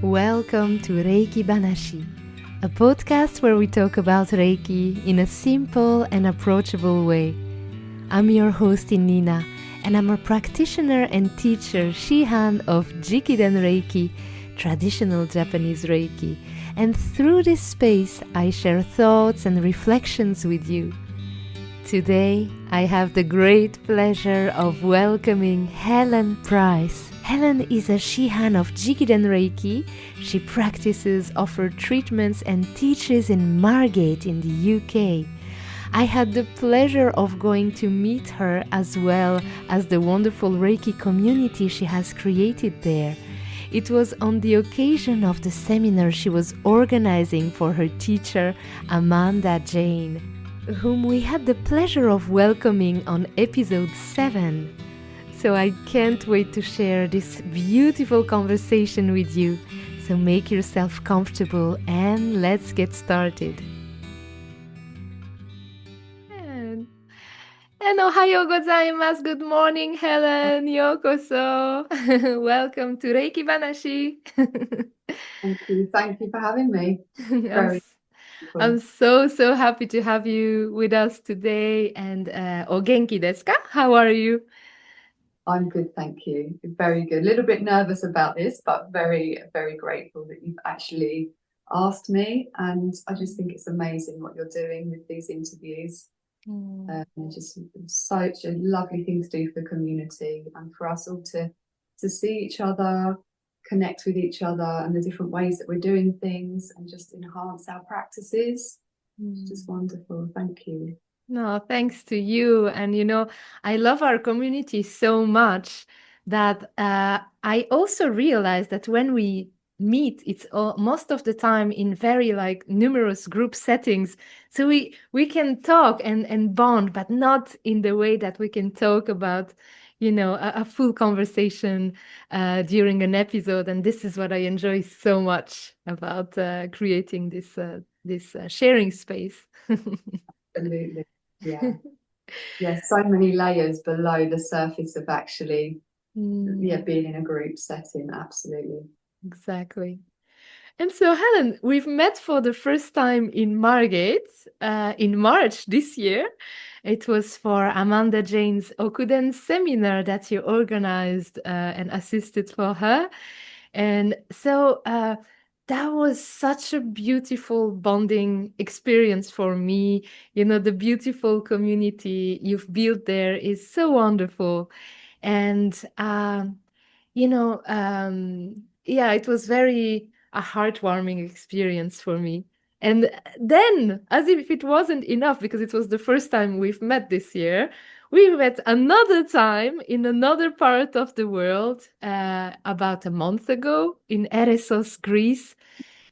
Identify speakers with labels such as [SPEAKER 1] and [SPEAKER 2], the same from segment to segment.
[SPEAKER 1] Welcome to Reiki Banashi, a podcast where we talk about Reiki in a simple and approachable way. I'm your host Innina, and I'm a practitioner and teacher Shihan of Jikiden Reiki, traditional Japanese Reiki, and through this space I share thoughts and reflections with you. Today I have the great pleasure of welcoming Helen Price. Helen is a Shihan of Jikiden Reiki. She practices, offers treatments and teaches in Margate in the UK. I had the pleasure of going to meet her as well as the wonderful Reiki community she has created there. It was on the occasion of the seminar she was organizing for her teacher, Amanda Jane, whom we had the pleasure of welcoming on episode 7. So I can't wait to share this beautiful conversation with you. So make yourself comfortable and let's get started. And ohayo gozaimasu. Good morning, Helen. Yokoso. Welcome to Reiki Banashi.
[SPEAKER 2] Thank you for having me.
[SPEAKER 1] I'm so happy to have you with us today. And o genki desu ka? How are you?
[SPEAKER 2] I'm good, thank you. Very good. A little bit nervous about this, but very, very grateful that you've actually asked me. And I just think it's amazing what you're doing with these interviews. Just such a lovely thing to do for the community and for us all to see each other, connect with each other and the different ways that we're doing things and just enhance our practices. It's just wonderful. Thank you.
[SPEAKER 1] No, thanks to you. And, I love our community so much that I also realized that when we meet, it's most of the time in very numerous group settings. So we can talk and bond, but not in the way that we can talk about, a full conversation during an episode. And this is what I enjoy so much about creating this sharing space.
[SPEAKER 2] Absolutely. Yeah, so many layers below the surface of actually being in a group setting. Absolutely.
[SPEAKER 1] Exactly. And so, Helen, we've met for the first time in Margate in March this year. It was for Amanda Jane's Okuden seminar that you organized and assisted for her. And so that was such a beautiful bonding experience for me. The beautiful community you've built there is so wonderful. And, it was very a heartwarming experience for me. And then, as if it wasn't enough, because it was the first time we've met this year, we met another time in another part of the world about a month ago in Eresos, Greece,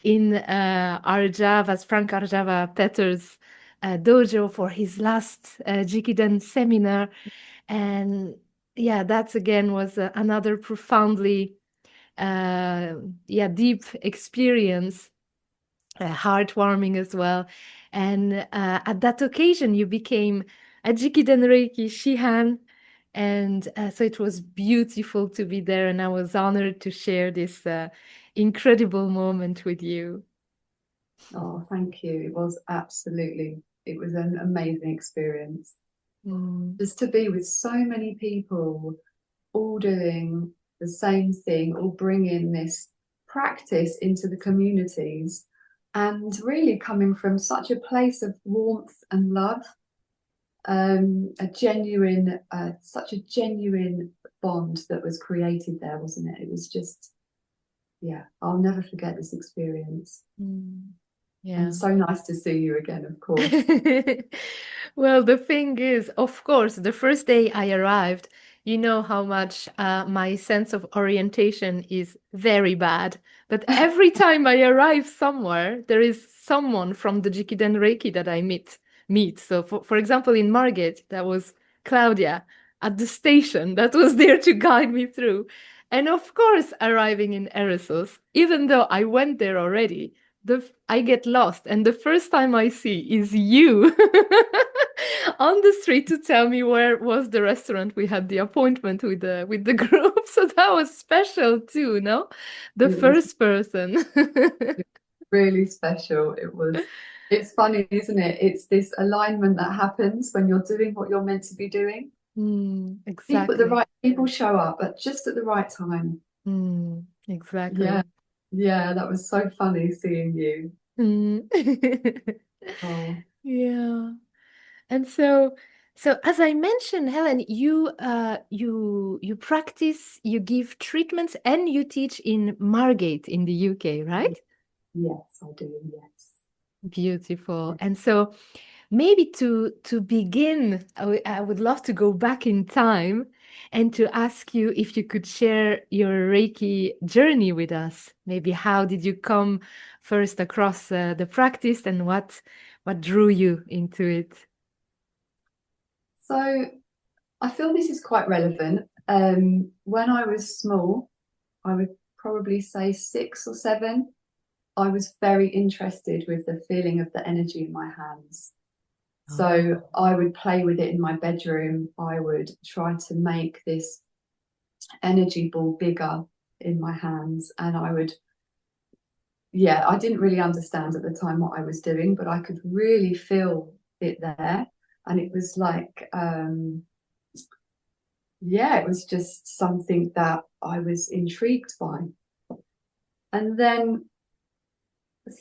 [SPEAKER 1] in Frank Arjava Peter's dojo for his last Jikiden seminar. And that again was another profoundly deep experience, heartwarming as well. And at that occasion, you became a Jikiden Reiki Shihan. And so it was beautiful to be there. And I was honored to share this incredible moment with you.
[SPEAKER 2] Oh, thank you. It was an amazing experience. Just to be with so many people all doing the same thing, all bringing this practice into the communities and really coming from such a place of warmth and love, such a genuine bond that was created there, wasn't it? It was just, I'll never forget this experience. And so nice to see you again, of course.
[SPEAKER 1] Well, the thing is, of course, the first day I arrived, you know how much my sense of orientation is very bad. But every time I arrive somewhere, there is someone from the Jikiden Reiki that I meet. So, for example, in Margate, that was Claudia at the station that was there to guide me through. And of course, arriving in Eresos, even though I went there already, I get lost, and the first time I see is you on the street to tell me where was the restaurant we had the appointment with the group. So that was special too, no? The
[SPEAKER 2] It was
[SPEAKER 1] first person.
[SPEAKER 2] really special. It's funny, isn't it? It's this alignment that happens when you're doing what you're meant to be doing. The
[SPEAKER 1] Exactly.
[SPEAKER 2] right people show up, but just at the right time. Yeah,
[SPEAKER 1] Exactly.
[SPEAKER 2] yeah, that was so funny seeing you.
[SPEAKER 1] Mm.
[SPEAKER 2] Oh,
[SPEAKER 1] Yeah. And so as I mentioned, Helen, you practice, you give treatments, and you teach in Margate in the UK, right?
[SPEAKER 2] yes, I do. Yes.
[SPEAKER 1] Beautiful. And so maybe to begin, I would love to go back in time and to ask you if you could share your Reiki journey with us. Maybe how did you come first across the practice, and what drew you into it?
[SPEAKER 2] So I feel this is quite relevant. When I was small, I would probably say 6 or 7, I was very interested with the feeling of the energy in my hands. So
[SPEAKER 1] Oh.
[SPEAKER 2] I would play with it in my bedroom. I would try to make this energy ball bigger in my hands. And I didn't really understand at the time what I was doing, but I could really feel it there. And it was like, it was just something that I was intrigued by. And then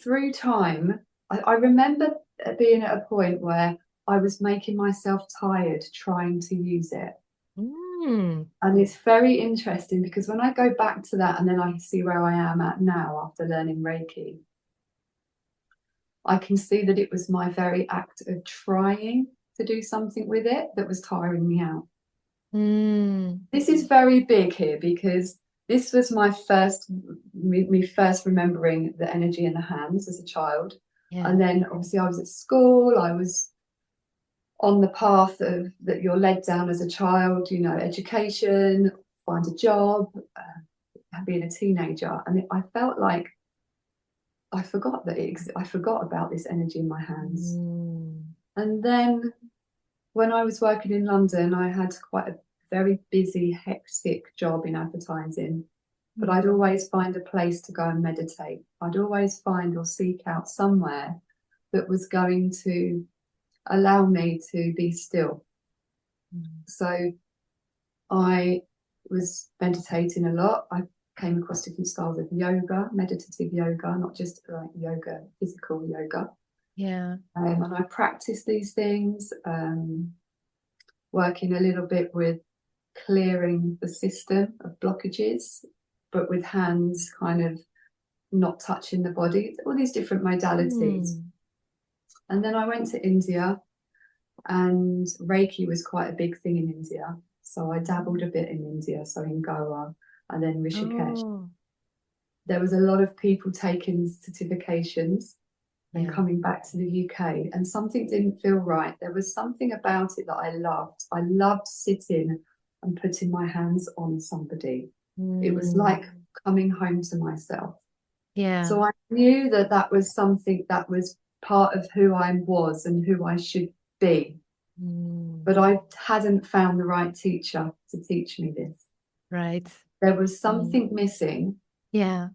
[SPEAKER 2] through time, I remember being at a point where I was making myself tired trying to use it.
[SPEAKER 1] Mm.
[SPEAKER 2] And it's very interesting because when I go back to that and then I see where I am at now after learning Reiki, I can see that it was my very act of trying to do something with it that was tiring me out. This is very big here because this was my first, me first remembering the energy in the hands as a child.
[SPEAKER 1] Yeah.
[SPEAKER 2] And then obviously I was at school, I was on the path of that you're led down as a child, education, find a job, being a teenager. And I felt like I forgot I forgot about this energy in my hands. And then when I was working in London, I had quite a very busy, hectic job in advertising, but I'd always find a place to go and meditate. I'd always find or seek out somewhere that was going to allow me to be still. So I was meditating a lot. I came across different styles of yoga, meditative yoga, not just like yoga, physical yoga.
[SPEAKER 1] Yeah.
[SPEAKER 2] And I practiced these things, working a little bit with clearing the system of blockages, but with hands kind of not touching the body, all these different modalities. And then I went to India, and Reiki was quite a big thing in India. So I dabbled a bit in India, so in Goa and then Rishikesh.
[SPEAKER 1] Oh.
[SPEAKER 2] There was a lot of people taking certifications and
[SPEAKER 1] Yeah.
[SPEAKER 2] coming back to the UK, and something didn't feel right. There was something about it that I loved. I loved sitting and putting my hands on somebody. It was like coming home to myself.
[SPEAKER 1] Yeah.
[SPEAKER 2] So I knew that that was something that was part of who I was and who I should be. But I hadn't found the right teacher to teach me this.
[SPEAKER 1] Right.
[SPEAKER 2] There was something missing.
[SPEAKER 1] Yeah.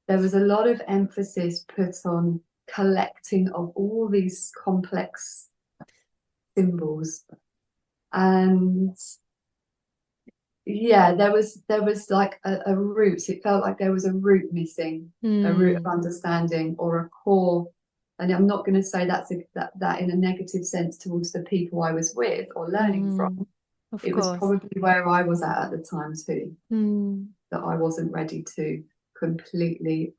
[SPEAKER 2] There was a lot of emphasis put on collecting of all these complex symbols. And there was like a root. It felt like there was a root missing, a root of understanding or a core. And I'm not going to say that in a negative sense towards the people I was with or learning from.
[SPEAKER 1] Of
[SPEAKER 2] It was
[SPEAKER 1] course.
[SPEAKER 2] probably where I was at the time too, that I wasn't ready to completely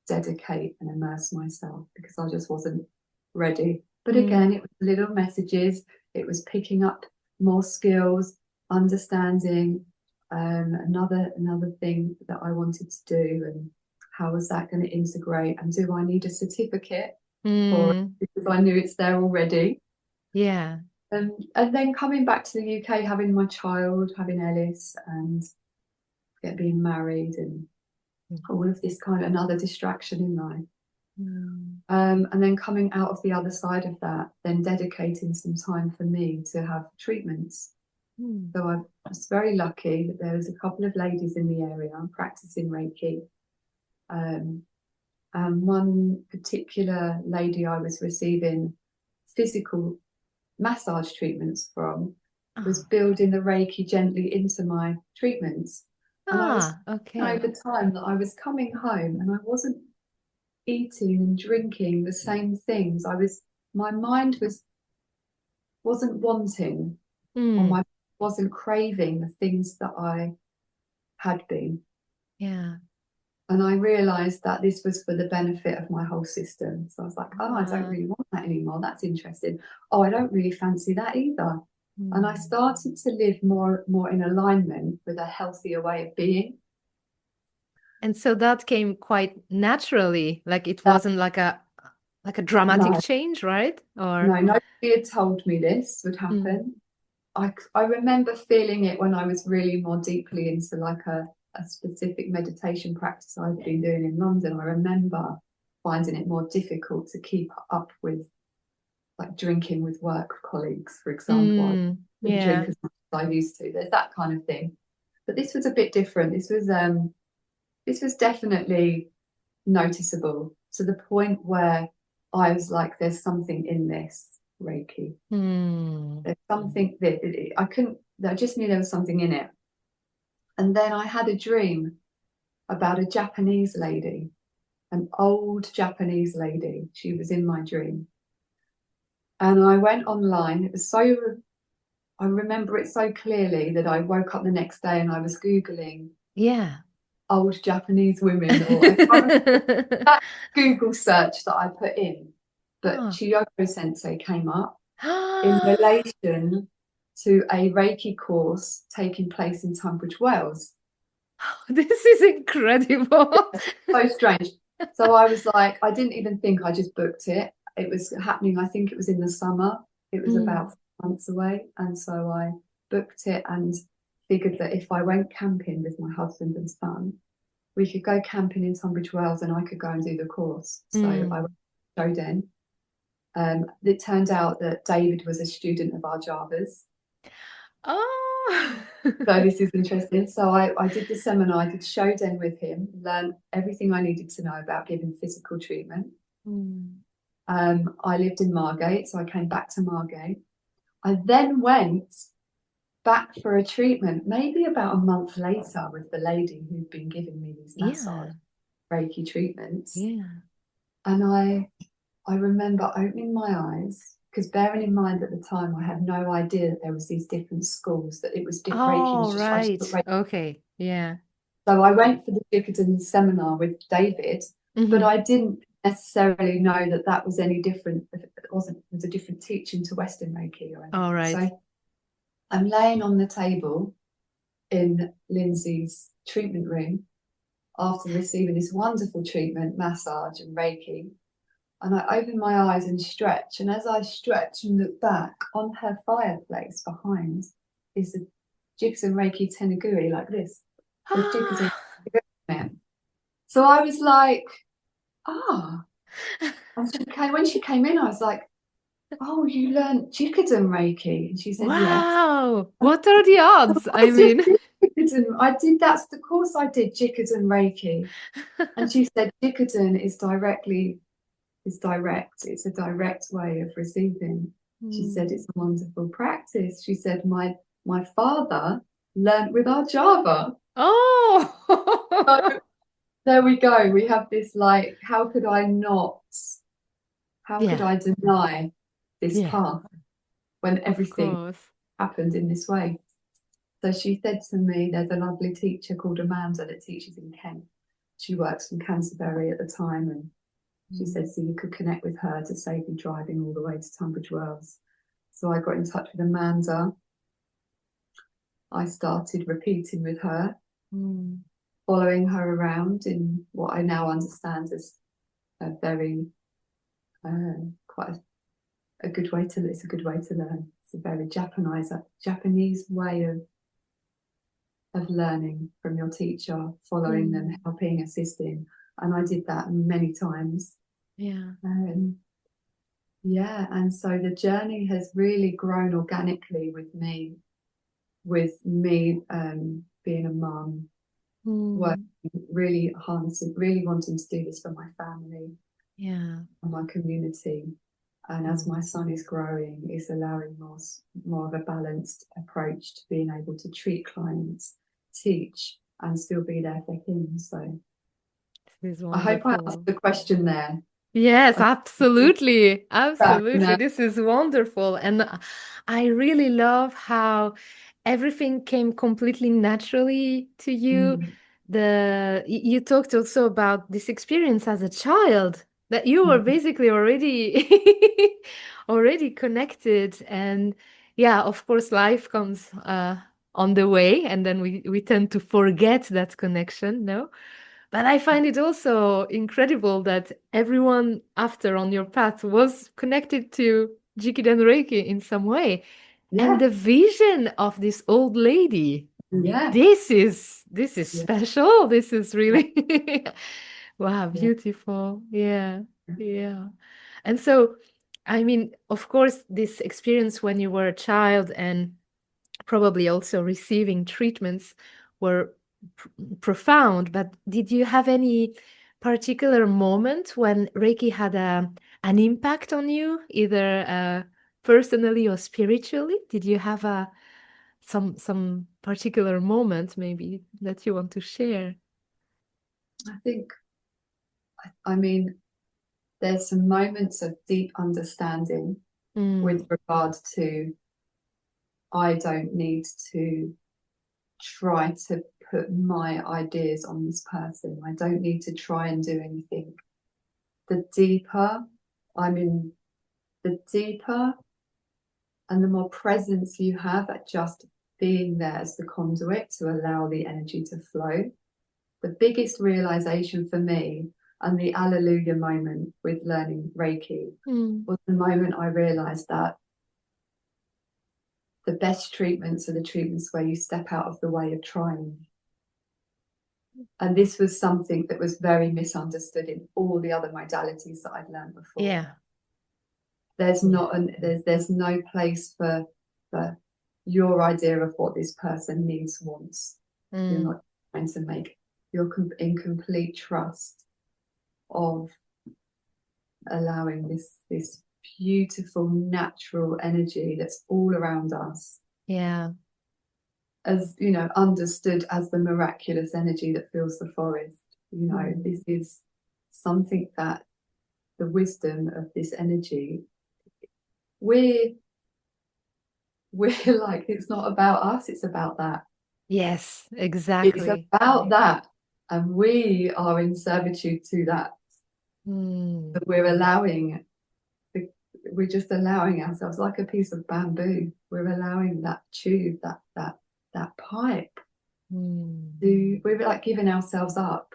[SPEAKER 2] dedicate and immerse myself because I just wasn't ready. But again, it was little messages. It was picking up more skills, understanding another thing that I wanted to do, and how was that going to integrate, and do I need a certificate for it because I knew it's there already.
[SPEAKER 1] Yeah.
[SPEAKER 2] And then coming back to the UK, having my child, having Ellis, and being married, and all of this kind of another distraction in life. And then coming out of the other side of that, then dedicating some time for me to have treatments. So I was very lucky that there was a couple of ladies in the area practicing Reiki. And one particular lady I was receiving physical massage treatments from was building the Reiki gently into my treatments. And I was over time that I was coming home and I wasn't eating and drinking the same things. My mind wasn't wanting, or my wasn't craving the things that I had been.
[SPEAKER 1] Yeah.
[SPEAKER 2] And I realized that this was for the benefit of my whole system. So I was like, oh, I don't really want that anymore. That's interesting. Oh, I don't really fancy that either. And I started to live more in alignment with a healthier way of being.
[SPEAKER 1] And so that came quite naturally, like it wasn't like a dramatic change, right? Or
[SPEAKER 2] no, nobody had told me this would happen. I remember feeling it when I was really more deeply into like a specific meditation practice I'd been doing in London. I remember finding it more difficult to keep up with like drinking with work colleagues, for example. I didn't drink as much as I used to. There's that kind of thing. But this was a bit different. This was definitely noticeable to the point where I was like, there's something in this Reiki. There's something that I just knew there was something in it. And then I had a dream about a Japanese lady, an old Japanese lady. She was in my dream. And I went online. I remember it so clearly that I woke up the next day and I was Googling old Japanese women, or that Google search that I put in. But Chiyoko Sensei came up in relation to a Reiki course taking place in Tunbridge Wells.
[SPEAKER 1] This is incredible.
[SPEAKER 2] So strange. So I was like, I didn't even think, I just booked it. It was happening, I think it was in the summer. It was about 4 months away. And so I booked it and figured that if I went camping with my husband and son, we could go camping in Tunbridge Wells and I could go and do the course. So I went to Jikiden. It turned out that David was a student of IJRA's. So this is interesting. So I did the seminar, I did Shoden with him, learned everything I needed to know about giving physical treatment. I lived in Margate, so I came back to Margate. I then went back for a treatment, maybe about a month later, with the lady who'd been giving me these massage Reiki treatments. And I remember opening my eyes, because bearing in mind at the time I had no idea that there was these different schools, that it was different. Reiki was just Reiki. So I went for the Jikiden seminar with David, but I didn't necessarily know that that was any different. It was a different teaching to Western Reiki or anything. So I'm laying on the table in Lindsay's treatment room after receiving this wonderful treatment, massage and Reiki. And I open my eyes and stretch. And as I stretch and look back, on her fireplace behind is a Jikiden Reiki Tenuguri like this. So I was like, And when she came in, I was like, oh, you learned Jikiden Reiki? And she said, yes.
[SPEAKER 1] Wow, what are the odds? I mean,
[SPEAKER 2] that's the course I did, Jikiden Reiki. And she said, Jikiden is direct. It's a direct way of receiving. She said, it's a wonderful practice. She said, my father learned with our Java. So there we go. We have this, like, how could I deny this path when everything happened in this way? So she said to me, there's a lovely teacher called Amanda that teaches in Kent. She works from Canterbury at the time, and she said, so you could connect with her to save you driving all the way to Tunbridge Wells. So I got in touch with Amanda. I started repeating with her, following her around in what I now understand as a very quite a good way to. It's a good way to learn. It's a very Japanese way of learning from your teacher, following them, helping, assisting, and I did that many times.
[SPEAKER 1] Yeah.
[SPEAKER 2] Yeah, and so the journey has really grown organically with me being a mum, working,
[SPEAKER 1] Mm.
[SPEAKER 2] really harnessing, really wanting to do this for my family
[SPEAKER 1] Yeah.
[SPEAKER 2] and my community. And as my son is growing, it's allowing more of a balanced approach to being able to treat clients, teach, and still be there for him. So
[SPEAKER 1] This is
[SPEAKER 2] I hope I answered
[SPEAKER 1] wonderful.
[SPEAKER 2] the question there.
[SPEAKER 1] Yes,
[SPEAKER 2] I
[SPEAKER 1] absolutely.
[SPEAKER 2] back
[SPEAKER 1] Absolutely.
[SPEAKER 2] now.
[SPEAKER 1] This is wonderful. And I really love how everything came completely naturally to you. You talked also about this experience as a child, that you were basically already already connected. And yeah, of course, life comes on the way, and then we tend to forget that connection, no? But I find it also incredible that everyone after on your path was connected to Jikiden Reiki in some way. And
[SPEAKER 2] Yeah,
[SPEAKER 1] the vision of this old lady,
[SPEAKER 2] yeah,
[SPEAKER 1] this is
[SPEAKER 2] yeah,
[SPEAKER 1] special. This is
[SPEAKER 2] yeah,
[SPEAKER 1] really wow,
[SPEAKER 2] yeah.
[SPEAKER 1] beautiful. Yeah, yeah. And so, I mean, of course, this experience when you were a child and probably also receiving treatments were profound, but did you have any particular moment when Reiki had an impact on you, either personally or spiritually? Did you have some particular moment maybe that you want to share?
[SPEAKER 2] I think, I mean, there's some moments of deep understanding with
[SPEAKER 1] Mm,
[SPEAKER 2] regard to I don't need to try to put my ideas on this person. I don't need to try and do anything. The deeper I'm in, the deeper and the more presence you have at just being there as the conduit to allow the energy to flow. The biggest realization for me and the alleluia moment with learning Reiki
[SPEAKER 1] mm,
[SPEAKER 2] was the moment I realized that the best treatments are the treatments where you step out of the way of trying. And this was something that was very misunderstood in all the other modalities that I'd learned before.
[SPEAKER 1] yeah.
[SPEAKER 2] There's
[SPEAKER 1] Yeah.
[SPEAKER 2] not there's no place for your idea of what this person needs, wants. You're
[SPEAKER 1] Mm,
[SPEAKER 2] not trying to make, you're in complete trust of allowing this beautiful natural energy that's all around us,
[SPEAKER 1] yeah.
[SPEAKER 2] as you know, understood as the miraculous energy that fills the forest. You know,
[SPEAKER 1] Mm,
[SPEAKER 2] this is something that the wisdom of this energy, we're we're like, it's not about us, it's about that.
[SPEAKER 1] yes,
[SPEAKER 2] It's
[SPEAKER 1] exactly.
[SPEAKER 2] about that. And we are in servitude to that.
[SPEAKER 1] Mm,
[SPEAKER 2] That we're allowing, we're just allowing ourselves like a piece of bamboo. We're allowing that tube, that pipe
[SPEAKER 1] mm,
[SPEAKER 2] we're like giving ourselves up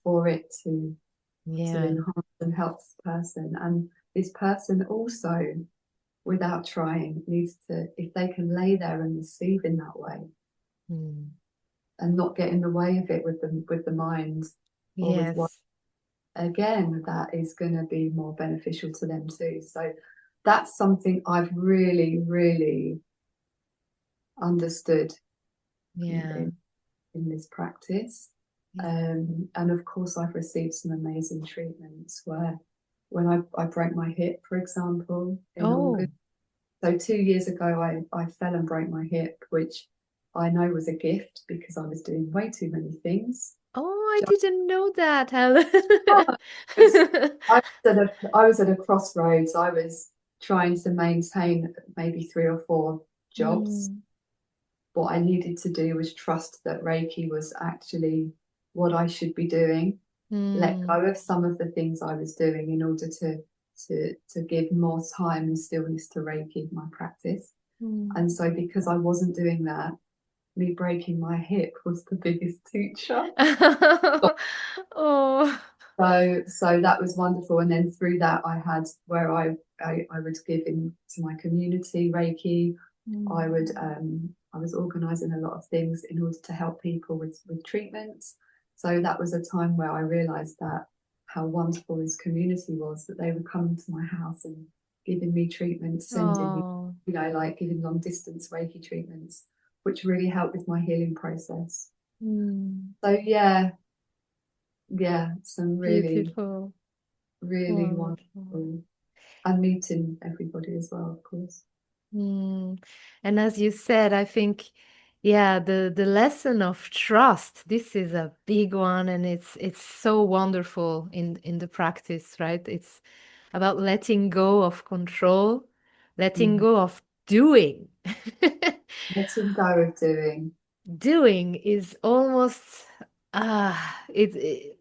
[SPEAKER 2] for it to
[SPEAKER 1] yeah.
[SPEAKER 2] enhance and help this person. And this person also, without trying, needs to, if they can lay there and receive in that way
[SPEAKER 1] Mm,
[SPEAKER 2] and not get in the way of it with the mind or with what,
[SPEAKER 1] yes.
[SPEAKER 2] again, that is going to be more beneficial to them too. So that's something I've really, really understood
[SPEAKER 1] Yeah.
[SPEAKER 2] in this practice.
[SPEAKER 1] Yeah.
[SPEAKER 2] And of course, I've received some amazing treatments where when I broke my hip, for example, in
[SPEAKER 1] Oh.
[SPEAKER 2] August. So 2 years ago, I fell and broke my hip, which I know was a gift because I was doing way too many things.
[SPEAKER 1] Oh, I didn't know that, Helen.
[SPEAKER 2] Just, I was at a crossroads. I was trying to maintain maybe 3 or 4 jobs.
[SPEAKER 1] Mm,
[SPEAKER 2] What I needed to do was trust that Reiki was actually what I should be doing, let
[SPEAKER 1] mm,
[SPEAKER 2] go of some of the things I was doing in order to give more time and stillness to Reiki, my practice.
[SPEAKER 1] mm.
[SPEAKER 2] And so because I wasn't doing that, me breaking my hip was the biggest teacher.
[SPEAKER 1] Oh.
[SPEAKER 2] So that was wonderful. And then through that I had where I would give in to my community Reiki.
[SPEAKER 1] Mm,
[SPEAKER 2] I was organizing a lot of things in order to help people with treatments. So that was a time where I realized that how wonderful this community was, that they would come into my house and giving me treatments, sending me,
[SPEAKER 1] Oh,
[SPEAKER 2] like giving long distance Reiki treatments, which really helped with my healing process. So yeah, some really,
[SPEAKER 1] beautiful.
[SPEAKER 2] really
[SPEAKER 1] Wonderful.
[SPEAKER 2] wonderful, and meeting everybody as well, of course.
[SPEAKER 1] Mm. And as you said, I think, yeah, the lesson of trust, this is a big one, and it's so wonderful in the practice, right? It's about letting go of control, letting
[SPEAKER 2] Mm.
[SPEAKER 1] go of doing.
[SPEAKER 2] Letting go of doing.
[SPEAKER 1] Doing is almost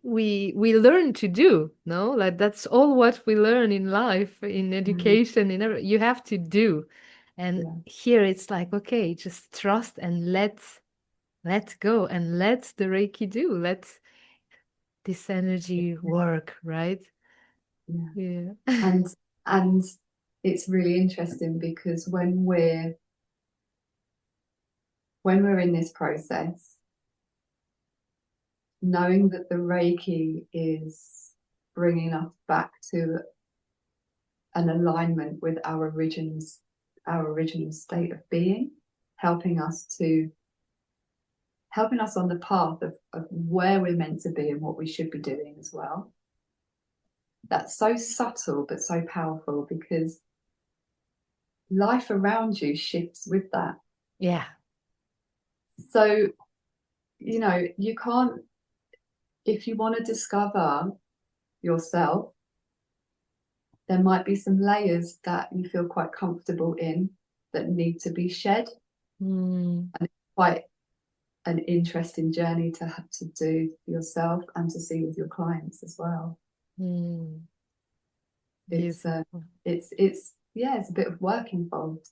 [SPEAKER 1] we learn to do, no, like that's all what we learn in life, in
[SPEAKER 2] Mm.
[SPEAKER 1] education, in you have to do. And
[SPEAKER 2] Yeah,
[SPEAKER 1] here it's like, okay, just trust and let go and let the Reiki do, let this energy work, right?
[SPEAKER 2] yeah.
[SPEAKER 1] Yeah.
[SPEAKER 2] And and it's really interesting because when we're in this process, knowing that the Reiki is bringing us back to an alignment with our original state of being, helping us on the path of where we're meant to be and what we should be doing as well. That's so subtle but so powerful, because life around you shifts with that.
[SPEAKER 1] Yeah.
[SPEAKER 2] So, you can't, if you want to discover yourself, there might be some layers that you feel quite comfortable in that need to be shed.
[SPEAKER 1] Mm,
[SPEAKER 2] And it's quite an interesting journey to have to do yourself and to see with your clients as well.
[SPEAKER 1] mm,
[SPEAKER 2] It's
[SPEAKER 1] beautiful.
[SPEAKER 2] it's a bit of work involved,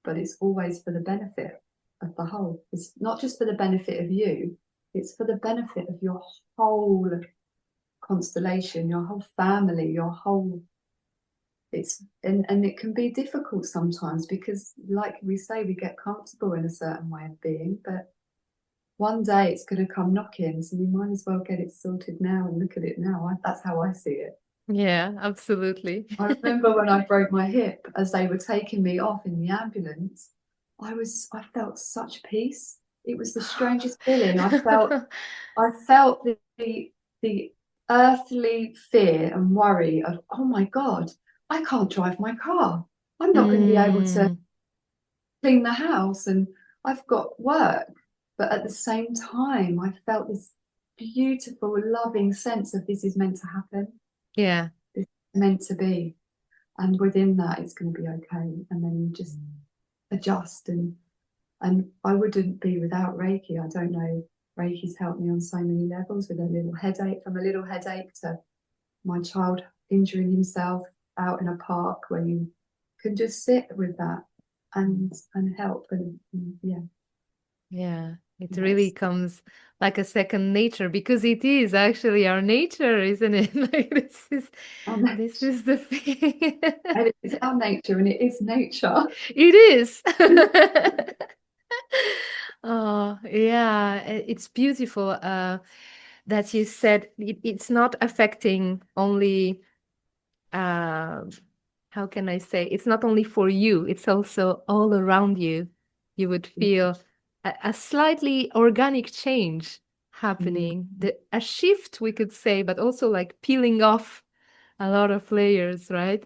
[SPEAKER 2] but it's always for the benefit of the whole. It's not just for the benefit of you, it's for the benefit of your whole constellation, your whole family, your whole. And it can be difficult sometimes because, like we say, we get comfortable in a certain way of being, but one day it's going to come knocking, so you might as well get it sorted now and look at it now. That's how I see it.
[SPEAKER 1] Yeah, absolutely.
[SPEAKER 2] I remember when I broke my hip, as they were taking me off in the ambulance, I felt such peace. It was the strangest feeling. I felt the earthly fear and worry of, oh my God, I can't drive my car. I'm not going to be able to
[SPEAKER 1] Mm,
[SPEAKER 2] clean the house, and I've got work. But at the same time, I felt this beautiful, loving sense of, this is meant to happen.
[SPEAKER 1] yeah.
[SPEAKER 2] This is meant to be. And within that, it's going to be okay. And then you just adjust. And I wouldn't be without Reiki. I don't know. Reiki's helped me on so many levels, with a little headache, from a little headache to my child injuring himself out in a park, where you can just sit with that and help. And yeah,
[SPEAKER 1] Yeah, it really
[SPEAKER 2] yes.
[SPEAKER 1] comes like a second nature, because it is actually our nature, isn't it? Like this is the thing.
[SPEAKER 2] And it's our nature, and it is nature.
[SPEAKER 1] It is. Oh, yeah, it's beautiful that you said it's not affecting only uh, how can I say, it's not only for you, it's also all around you. You would feel a slightly organic change
[SPEAKER 2] Mm,
[SPEAKER 1] happening, a shift, we could say, but also like peeling off a lot of layers, right?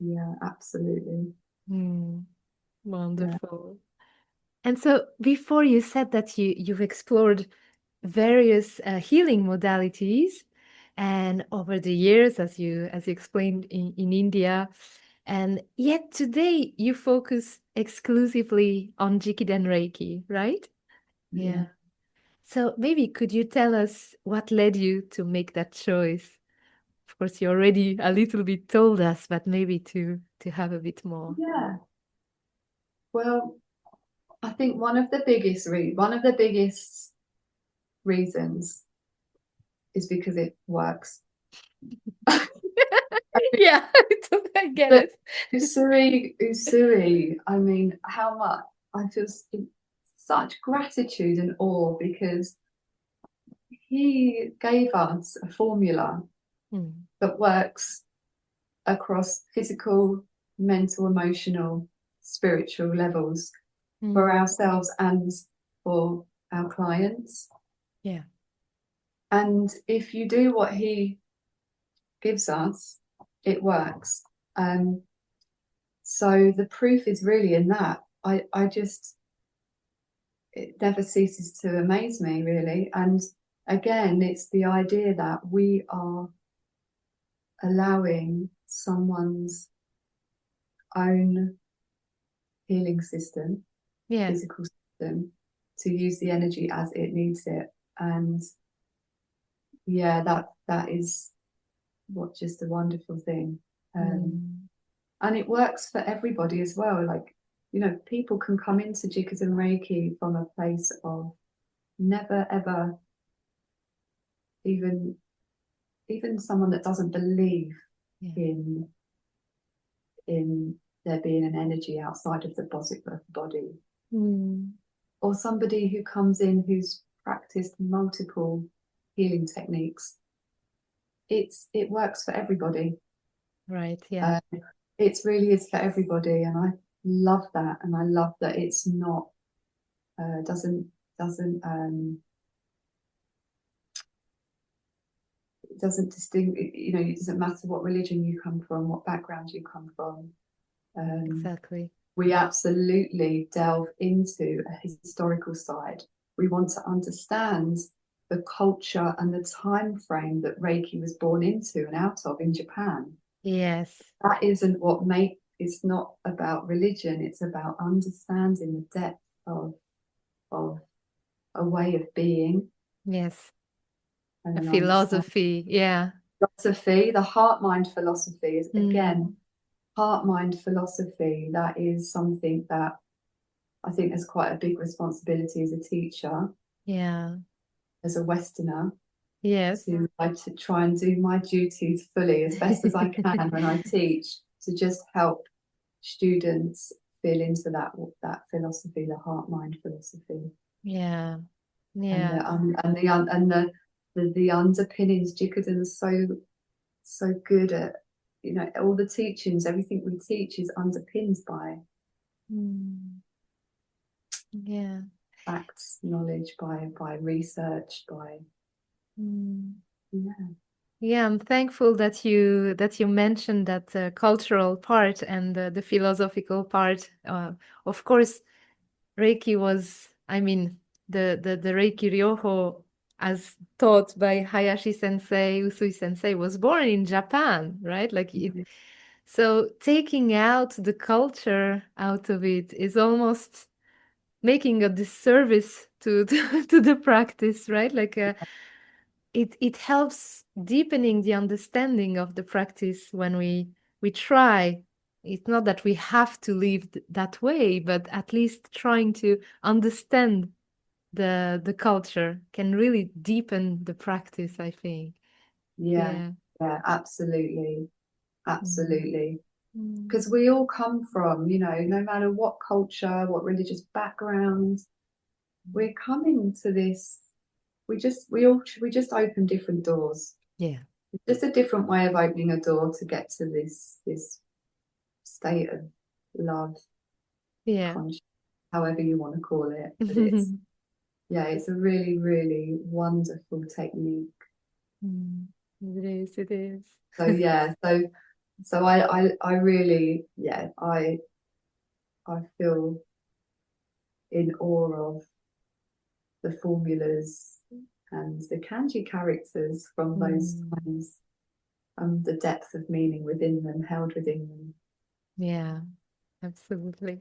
[SPEAKER 2] yeah, absolutely.
[SPEAKER 1] Hmm,
[SPEAKER 2] Yeah,
[SPEAKER 1] wonderful. And so before you said that you've explored various healing modalities, and over the years, as you explained in India, and yet today you focus exclusively on Jikiden Reiki, right?
[SPEAKER 2] yeah.
[SPEAKER 1] Yeah. So maybe could you tell us what led you to make that choice? Of course, you already a little bit told us, but maybe to have a bit more.
[SPEAKER 2] Yeah. Well, I think one of the biggest reasons is because it works.
[SPEAKER 1] Yeah, I get
[SPEAKER 2] But
[SPEAKER 1] it.
[SPEAKER 2] Usui, I mean, how much I feel such gratitude and awe, because he gave us a formula that works across physical, mental, emotional, spiritual levels for ourselves and for our clients.
[SPEAKER 1] Yeah.
[SPEAKER 2] And if you do what he gives us, it works. So the proof is really in that. It never ceases to amaze me, really. And again, it's the idea that we are allowing someone's own healing system, physical system, to use the energy as it needs it. And yeah, that is what just a wonderful thing. And it works for everybody as well. Like, you know, people can come into Jikiden Reiki from a place of never ever even someone that doesn't believe in there being an energy outside of the body. Or somebody who comes in who's practiced multiple healing techniques. It works for everybody.
[SPEAKER 1] Right. Yeah.
[SPEAKER 2] It really is for everybody, and I love that. And I love that it's not doesn't distinguish. You know, it doesn't matter what religion you come from, what background you come from.
[SPEAKER 1] Exactly.
[SPEAKER 2] We absolutely delve into a historical side. We want to understand the culture and the time frame that Reiki was born into and out of in Japan.
[SPEAKER 1] Yes.
[SPEAKER 2] That isn't it's not about religion, it's about understanding the depth of a way of being.
[SPEAKER 1] Yes.
[SPEAKER 2] And
[SPEAKER 1] A philosophy. Yeah.
[SPEAKER 2] Philosophy, the heart-mind philosophy is again, heart-mind philosophy. That is something that I think there's quite a big responsibility as a teacher.
[SPEAKER 1] Yeah.
[SPEAKER 2] As a Westerner.
[SPEAKER 1] Yes.
[SPEAKER 2] To try and do my duties fully as best as I can when I teach, to just help students feel into that philosophy, the heart-mind philosophy.
[SPEAKER 1] Yeah. Yeah.
[SPEAKER 2] And the underpinnings. Jikuden's so good at, you know, all the teachings, everything we teach is underpinned by facts, knowledge, by research, by
[SPEAKER 1] Yeah, I'm thankful that you mentioned that cultural part and the philosophical part. Of course, Reiki was, I mean, the Reiki Ryoho, as taught by Hayashi Sensei, Usui Sensei, was born in Japan, right? Like it. So taking out the culture out of it is almost making a disservice to the practice, right? Like it helps deepening the understanding of the practice when we try. It's not that we have to live that way, but at least trying to understand the culture can really deepen the practice, I think.
[SPEAKER 2] yeah, absolutely, because we all come from, you know, no matter what culture, what religious background, we're coming to this. We just open different doors.
[SPEAKER 1] Yeah.
[SPEAKER 2] Just a different way of opening a door to get to this state of love, conscious, however you want to call it. But it's a really, really wonderful technique.
[SPEAKER 1] It is.
[SPEAKER 2] So I really, I feel in awe of the formulas and the kanji characters from those times, and the depth of meaning within them, held within them.
[SPEAKER 1] Yeah, absolutely.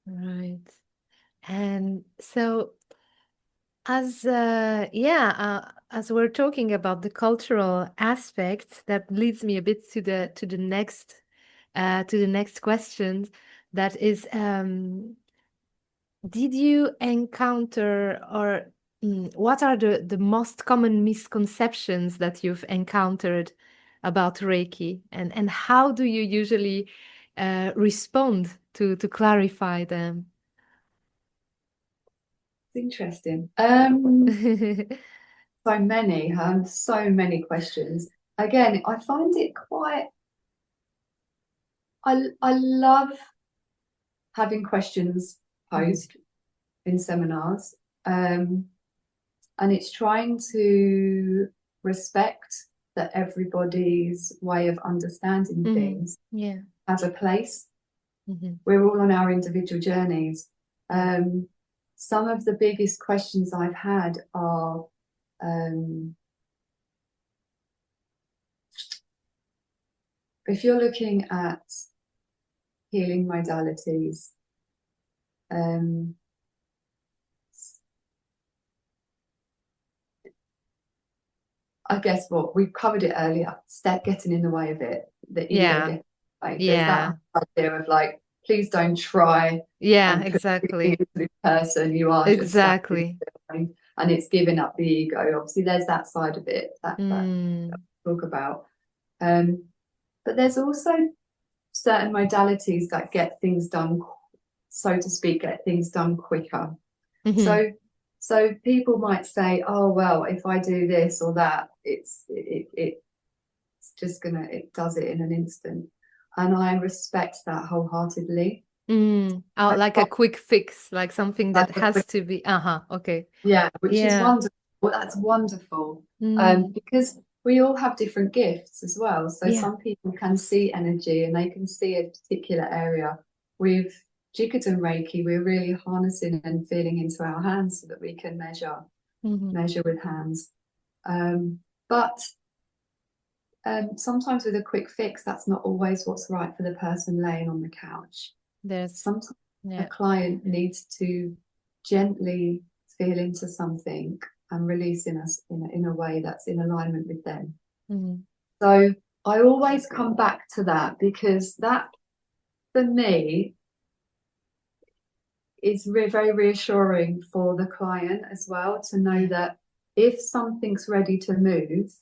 [SPEAKER 1] Right. And so as we're talking about the cultural aspects, that leads me a bit to the next question. That is, did you encounter or what are the most common misconceptions that you've encountered about Reiki, and how do you usually respond to clarify them?
[SPEAKER 2] It's interesting. so many questions. Again, I find it quite, I love having questions posed in seminars. And it's trying to respect that everybody's way of understanding things has a place. We're all on our individual journeys. Some of the biggest questions I've had are if you're looking at healing modalities, I guess what we've covered it earlier, step getting in the way of it, the ego getting in the way. There's that idea of like, please don't try and put
[SPEAKER 1] exactly
[SPEAKER 2] into this person, you are just
[SPEAKER 1] exactly
[SPEAKER 2] and it's giving up the ego. Obviously there's that side of it that we talk about, but there's also certain modalities that get things done, so to speak, get things done quicker. So people might say, oh well, if I do this or that, it's just gonna, it does it in an instant, and I respect that wholeheartedly.
[SPEAKER 1] Like a quick fix, like something that has to be okay.
[SPEAKER 2] Which is wonderful. That's wonderful. Because we all have different gifts as well. So some people can see energy and they can see a particular area. With Jikiden Reiki, we're really harnessing and feeling into our hands so that we can measure with hands. But sometimes with a quick fix, that's not always what's right for the person laying on the couch. Sometimes a client needs to gently feel into something and release in us in a way that's in alignment with them. So I always come back to that, because that for me is very reassuring for the client as well, to know that if something's ready to move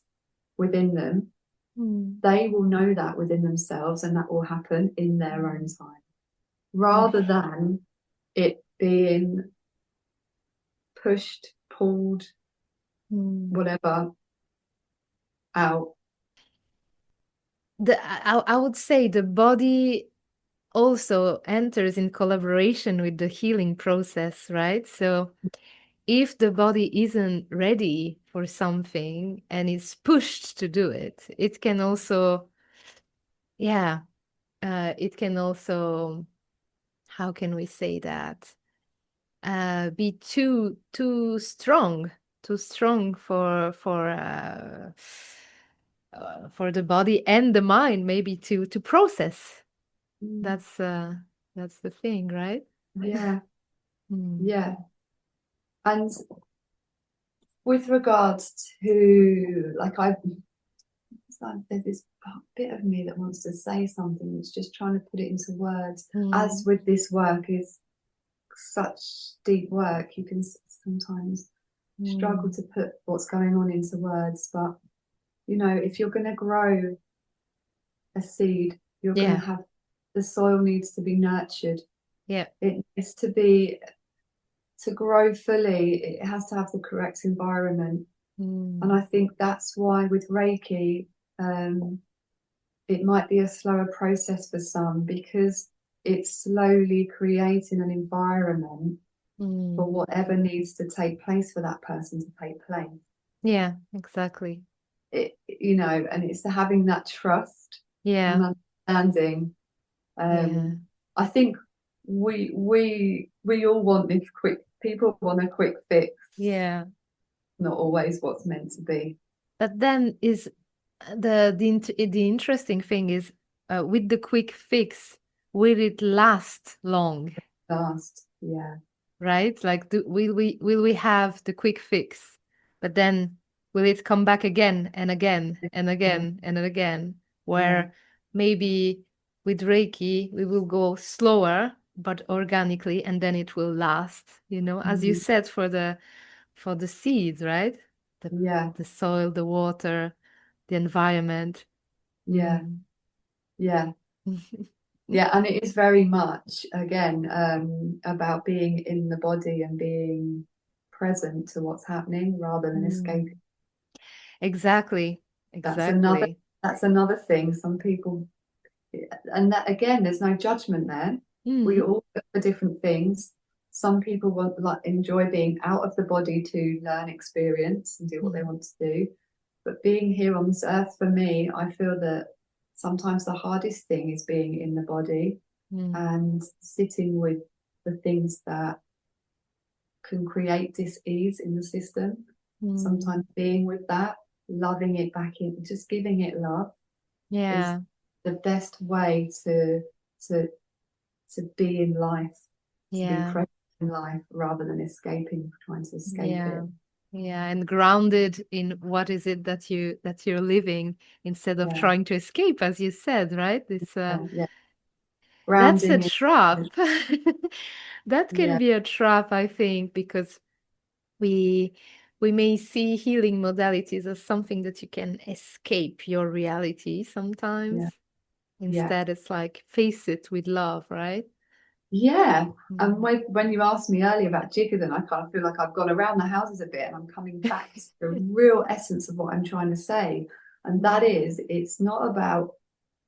[SPEAKER 2] within them, they will know that within themselves, and that will happen in their own time, rather than it being pushed, pulled, whatever, out.
[SPEAKER 1] I would say the body also enters in collaboration with the healing process, right? So if the body isn't ready for something and is pushed to do it, it can also, it can also, how can we say that? Be too strong for the body and the mind, maybe to process. That's the thing, right?
[SPEAKER 2] Yeah. And with regards to, like, there's this bit of me that wants to say something. It's just trying to put it into words. As with this work is such deep work, you can sometimes struggle to put what's going on into words. But you know, if you're going to grow a seed, you're going to have, the soil needs to be nurtured. It needs to grow fully. It has to have the correct environment. And I think that's why with Reiki, it might be a slower process for some, because it's slowly creating an environment for whatever needs to take place for that person to take place.
[SPEAKER 1] Yeah, exactly.
[SPEAKER 2] You know, and it's having that trust and understanding. I think we all want this quick, people want a quick fix. Not always what's meant to be.
[SPEAKER 1] But then is the interesting thing is, with the quick fix, will it last long? Right? Like, will we have the quick fix, but then will it come back again and again and again and again? Where maybe with Reiki we will go slower but organically, and then it will last. You know, as you said, for the seeds, right? The soil, the water, the environment.
[SPEAKER 2] Yeah, and it is very much, again, about being in the body and being present to what's happening rather than escaping.
[SPEAKER 1] Exactly.
[SPEAKER 2] That's another
[SPEAKER 1] Exactly.
[SPEAKER 2] that's another thing. Some people, and that again, there's no judgment there. We
[SPEAKER 1] Mm,
[SPEAKER 2] all look for different things. Some people want like enjoy being out of the body to learn experience and do what they
[SPEAKER 1] mm,
[SPEAKER 2] want to do. But being here on this earth for me, I feel that sometimes the hardest thing is being in the body
[SPEAKER 1] mm,
[SPEAKER 2] and sitting with the things that can create dis-ease in the system.
[SPEAKER 1] mm.
[SPEAKER 2] Sometimes being with that, loving it back in, just giving it love is
[SPEAKER 1] Yeah.
[SPEAKER 2] the best way to to be in life, to be
[SPEAKER 1] Yeah.
[SPEAKER 2] present in life rather than escaping, trying to escape
[SPEAKER 1] Yeah.
[SPEAKER 2] it.
[SPEAKER 1] Yeah. And grounded in what is it that you're living instead of
[SPEAKER 2] Yeah,
[SPEAKER 1] trying to escape, as you said, right? This
[SPEAKER 2] yeah.
[SPEAKER 1] that's a
[SPEAKER 2] Grounding
[SPEAKER 1] trap.
[SPEAKER 2] in,
[SPEAKER 1] That can
[SPEAKER 2] yeah,
[SPEAKER 1] be a trap, I think, because we we may see healing modalities as something that you can escape your reality sometimes.
[SPEAKER 2] yeah, yeah.
[SPEAKER 1] Instead, it's like face it with love, right?
[SPEAKER 2] Yeah. And
[SPEAKER 1] Mm.
[SPEAKER 2] when you asked me earlier about Jikiden, I kind of feel like I've gone around the houses a bit and I'm coming back to the real essence of what I'm trying to say. And that
[SPEAKER 1] Mm.
[SPEAKER 2] is, it's not about,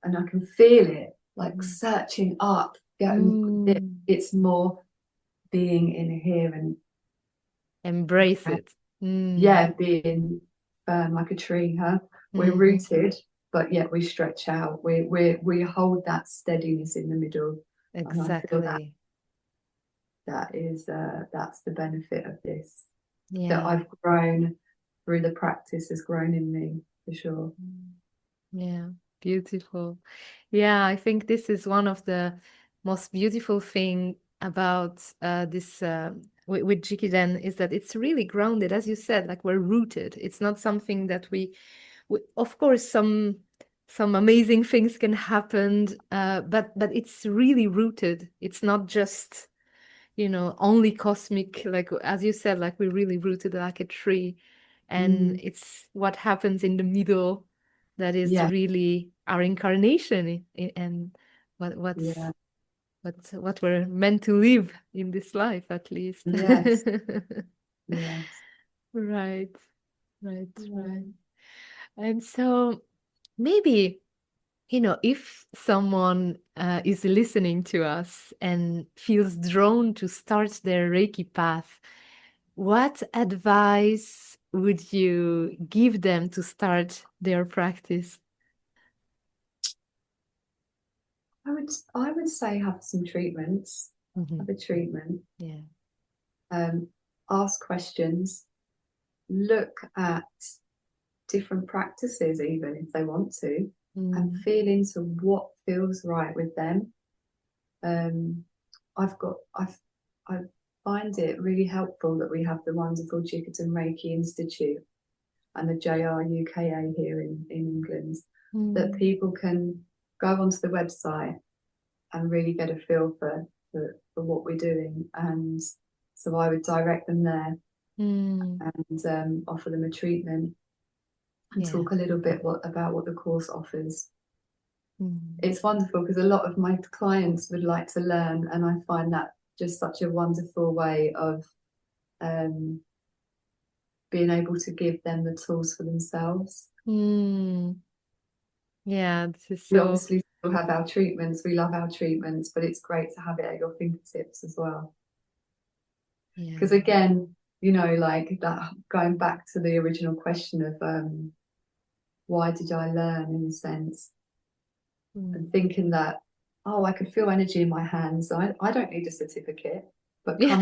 [SPEAKER 2] and I can feel it, like
[SPEAKER 1] Mhm.
[SPEAKER 2] searching up, getting,
[SPEAKER 1] Mm.
[SPEAKER 2] it's more being in here
[SPEAKER 1] Embrace
[SPEAKER 2] and
[SPEAKER 1] it. Mm.
[SPEAKER 2] yeah, being firm like a tree, huh? We're
[SPEAKER 1] Mhm.
[SPEAKER 2] rooted, but yet we stretch out. We hold that steadiness in the middle. And I feel that
[SPEAKER 1] Exactly.
[SPEAKER 2] that's the benefit of this. That
[SPEAKER 1] Yeah.
[SPEAKER 2] I've grown through the practice has grown in me for sure.
[SPEAKER 1] Mm. Yeah. Beautiful. Yeah, I think this is one of the most beautiful thing about this with Jikiden is that it's really grounded, as you said, like we're rooted. It's not something that we of course some amazing things can happen, but it's really rooted. It's not just only cosmic, like as you said, like we're really rooted like a tree, and
[SPEAKER 2] Mm,
[SPEAKER 1] it's what happens in the middle that is
[SPEAKER 2] yeah,
[SPEAKER 1] really our incarnation and what
[SPEAKER 2] yeah,
[SPEAKER 1] what's what we're meant to live in this life, at least.
[SPEAKER 2] yes, yes.
[SPEAKER 1] Right, right,
[SPEAKER 2] Yeah.
[SPEAKER 1] right. And so maybe, if someone is listening to us and feels drawn to start their Reiki path, what advice would you give them to start their practice?
[SPEAKER 2] I would say have some treatments,
[SPEAKER 1] Mhm.
[SPEAKER 2] have a treatment,
[SPEAKER 1] Yeah.
[SPEAKER 2] um, ask questions, look at different practices even if they want to, and
[SPEAKER 1] Mm,
[SPEAKER 2] feel into what feels right with them. Um, I've got I find it really helpful that we have the wonderful Jikiden Reiki Institute and the JRUKA here in England, that
[SPEAKER 1] mm,
[SPEAKER 2] people can go onto the website and really get a feel for what we're doing. And so I would direct them there
[SPEAKER 1] mm,
[SPEAKER 2] and offer them a treatment and
[SPEAKER 1] yeah.
[SPEAKER 2] talk a little bit about what the course offers.
[SPEAKER 1] Mm,
[SPEAKER 2] It's wonderful because a lot of my clients would like to learn, and I find that just such a wonderful way of um, being able to give them the tools for themselves.
[SPEAKER 1] mm. Yeah, this is
[SPEAKER 2] We
[SPEAKER 1] so,
[SPEAKER 2] obviously still have our treatments, we love our treatments, but it's great to have it at your fingertips as well.
[SPEAKER 1] yeah.
[SPEAKER 2] Because again, like that, going back to the original question of why did I learn in a sense, and
[SPEAKER 1] Mm.
[SPEAKER 2] thinking that, oh, I could feel energy in my hands. I don't need a certificate, but
[SPEAKER 1] Yeah.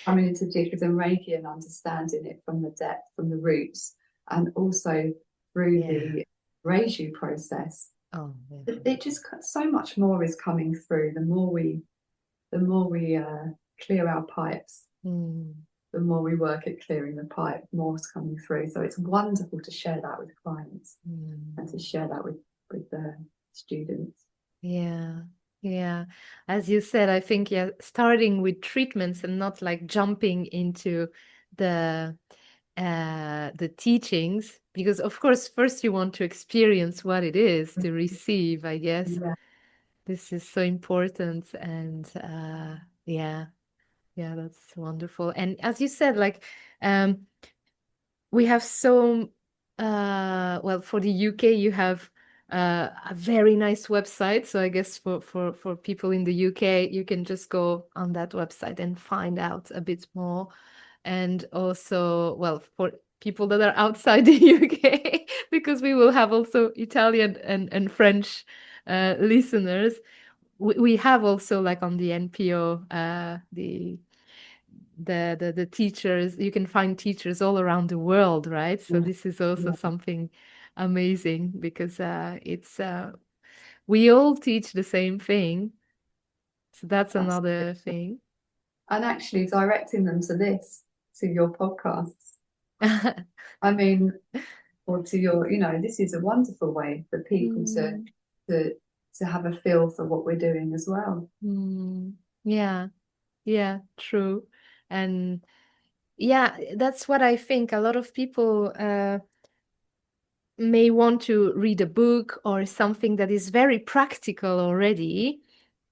[SPEAKER 2] coming into Jikiden Reiki and understanding it from the depth, from the roots, and also through
[SPEAKER 1] Yeah.
[SPEAKER 2] the Reiju process,
[SPEAKER 1] Oh, yeah.
[SPEAKER 2] it just so much more is coming through. The more we clear our pipes,
[SPEAKER 1] Mm,
[SPEAKER 2] the more we work at clearing the pipe, more is coming through. So it's wonderful to share that with clients
[SPEAKER 1] mm.
[SPEAKER 2] and to share that with the students.
[SPEAKER 1] Yeah, yeah. As you said, I think, yeah, starting with treatments and not like jumping into the the teachings, because of course first you want to experience what it is to receive, I guess.
[SPEAKER 2] Yeah,
[SPEAKER 1] This is so important, and yeah, yeah, that's wonderful. And as you said, like um we have so Well, for the UK, you have a very nice website. So I guess for people in the UK, you can just go on that website and find out a bit more. And also, well, for people that are outside the UK, because we will have also Italian and French listeners, we have also like on the NPO, the teachers, you can find teachers all around the world, right? So
[SPEAKER 2] Yeah,
[SPEAKER 1] this is also
[SPEAKER 2] yeah,
[SPEAKER 1] something amazing because it's we all teach the same thing. So that's
[SPEAKER 2] that's
[SPEAKER 1] another thing.
[SPEAKER 2] and actually directing them to this, to your podcasts. I mean, or to your, this is a wonderful way for people to
[SPEAKER 1] Mm,
[SPEAKER 2] to to have a feel for what we're doing as well.
[SPEAKER 1] mm. Yeah, yeah, true. And yeah, that's what I think. A lot of people may want to read a book or something that is very practical already.